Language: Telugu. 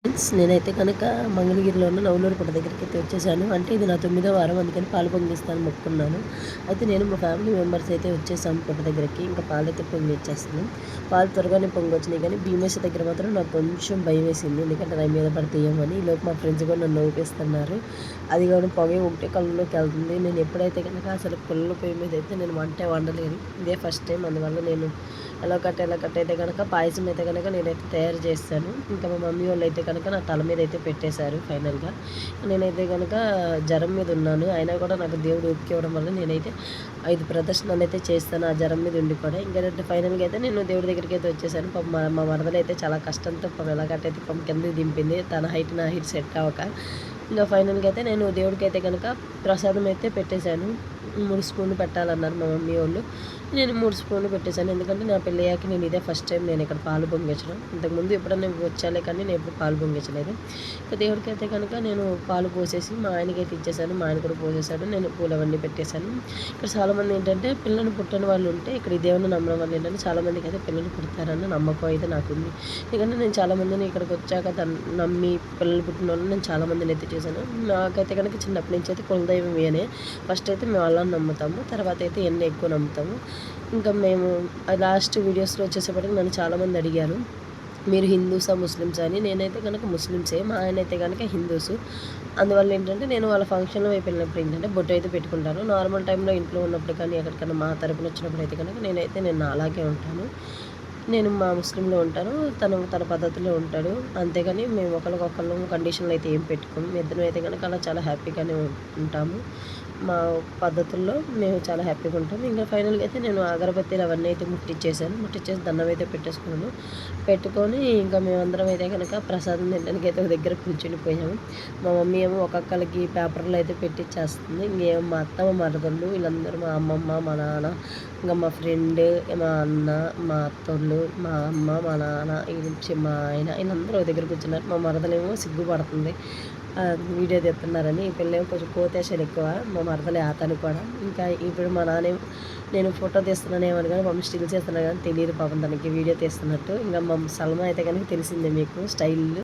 ఫ్రెండ్స్ నేనైతే కనుక మంగళగిరిలో ఉన్న నవలూరుపేట దగ్గరికైతే వచ్చేసాను. అంటే ఇది నా 9వ వారం, అందుకని పాలు పొంగిస్తాను మొక్కుకున్నాను. అయితే నేను మా ఫ్యామిలీ మెంబర్స్ అయితే వచ్చేసాము పుట్ట దగ్గరికి. ఇంకా పాలైతే పొంగిచ్చేస్తున్నాం. పాలు త్వరగానే పొంగొచ్చినాయి, కానీ భీమేశ దగ్గర మాత్రం నాకు కొంచెం భయం వేసింది. ఎందుకంటే నా మీద పడితేయేమని. ఈలోపు మా ఫ్రెండ్స్ కూడా నన్ను ఊపిస్తున్నారు. అది కూడా పొగ ఒకటే కళ్ళలోకి వెళ్తుంది. నేను ఎప్పుడైతే కనుక అసలు పుల్ల పొయ్యి మీద అయితే నేను వంటే వండలేదు. ఇదే ఫస్ట్ టైం. అందువల్ల నేను ఎలా కట్ అయితే కనుక పాయసం అయితే కనుక నేనైతే తయారు చేస్తాను. ఇంకా మా మమ్మీ వాళ్ళు అయితే కనుక నా తల మీద అయితే పెట్టేశారు ఫైనల్గా. నేనైతే కనుక జ్వరం మీద ఉన్నాను. అయినా కూడా నాకు దేవుడు ఓపిక ఇవ్వడం వల్ల నేనైతే 5 ప్రదర్శనలు అయితే చేస్తాను ఆ జ్వరం మీద ఉండి కూడా. ఇంకా ఫైనల్గా అయితే నేను దేవుడి దగ్గరికి అయితే వచ్చేసాను. పాపం మా వరదలు అయితే చాలా కష్టంతో పాపం ఎలా కట్టయితే పాపం కిందకి దింపింది. తన హైట్ నా హైట్ సెట్ అవ్వక. ఇంకా ఫైనల్గా అయితే నేను దేవుడికి అయితే కనుక ప్రసాదం అయితే పెట్టేశాను. 3 స్పూన్లు పెట్టాలన్నారు మా మమ్మీ వాళ్ళు. నేను 3 స్పూన్లు పెట్టేశాను. ఎందుకంటే నా పెళ్ళయ్యాక నేను ఇదే ఫస్ట్ టైం నేను ఇక్కడ పాలు పొంగించడం. ఇంతకుముందు ఎప్పుడన్నా వచ్చాలే, కానీ నేను ఎప్పుడు పాలు పొంగించలేదు. ఇంకా దేవుడికి అయితే కనుక నేను పాలు పోసేసి మా ఆయనకైతే ఇచ్చేసాను. మా ఆయన కూడా పోసేసాడు. నేను పూలు అవన్నీ పెట్టేశాను. ఇక్కడ చాలామంది ఏంటంటే పిల్లలు పుట్టని వాళ్ళు ఉంటే ఇక్కడ ఈ దేవుని నమ్మడం వల్ల ఏంటంటే చాలామందికి అయితే పిల్లలు పుడతారన్న నమ్మకం అయితే నాకుంది. ఎందుకంటే నేను చాలామందిని ఇక్కడికి వచ్చాక నమ్మి పిల్లలు పుట్టిన వాళ్ళు నేను చాలామందిని అయితే చూశాను. నాకైతే కనుక చిన్నప్పటి నుంచి అయితే కులదైవం ఇయనే. ఫస్ట్ అయితే మేము వాళ్ళని నమ్ముతాము, తర్వాత అయితే ఎన్ని ఎక్కువ నమ్ముతాము. ఇంకా మేము లాస్ట్ వీడియోస్లో వచ్చేసేపటికి నన్ను చాలామంది అడిగారు, మీరు హిందూసా ముస్లిమ్సా అని. నేనైతే కనుక ముస్లిమ్సే, మా ఆయన అయితే కనుక హిందూసు. అందువల్ల ఏంటంటే నేను వాళ్ళ ఫంక్షన్లో వైపు వెళ్ళినప్పుడు ఏంటంటే బొట్టు అయితే పెట్టుకుంటాను. నార్మల్ టైంలో ఇంట్లో ఉన్నప్పుడు కానీ ఎక్కడికైనా మా తరపున వచ్చినప్పుడు అయితే కనుక నేను అలాగే ఉంటాను. నేను మా ముస్లింలో ఉంటాను, తను తన పద్ధతిలో ఉంటాడు. అంతేగాని మేము ఒకరికొకళ్ళు కండిషన్లు అయితే ఏం పెట్టుకోము. ఇద్దరం అయితే కనుక అలా చాలా హ్యాపీగానే ఉంటాము. మా పద్ధతుల్లో మేము చాలా హ్యాపీగా ఉంటాం. ఇంకా ఫైనల్గా అయితే నేను అగరబత్తీలు అవన్నీ అయితే ముట్టించేసి దండం అయితే పెట్టేసుకున్నాను. పెట్టుకొని ఇంకా మేమందరం అయితే కనుక ప్రసాదం తినడానికి అయితే ఒక దగ్గర కూర్చుని పోయాము. మా మమ్మీ ఏమో ఒక్కొక్కరికి పేపర్లు అయితే పెట్టిచ్చేస్తుంది. ఇంకేమో మా అత్త, మా మరదళ్ళు వీళ్ళందరూ, మా అమ్మమ్మ, మా నాన్న, ఇంకా మా ఫ్రెండ్, మా అన్న, మా అత్తోళ్ళు, మా అమ్మ, మా నాన్న, మా ఆయన వీళ్ళందరూ ఒక దగ్గర కూర్చున్నారు. మా మరదలేమో సిగ్గుపడుతుంది వీడియో తీస్తున్నారని. ఈ పిల్లేమో కొంచెం కోతేశాలు ఎక్కువ, మా మరదలే అతను కూడా. ఇంకా ఇప్పుడు మా నాన్న నేను ఫోటో తీస్తున్నానేమని కానీ మమ్మీ స్టిల్ చేస్తున్నా కానీ తెలియదు పాపం తనకి వీడియో తీస్తున్నట్టు. ఇంకా మా సల్మా అయితే కనుక తెలిసిందే మీకు స్టైల్.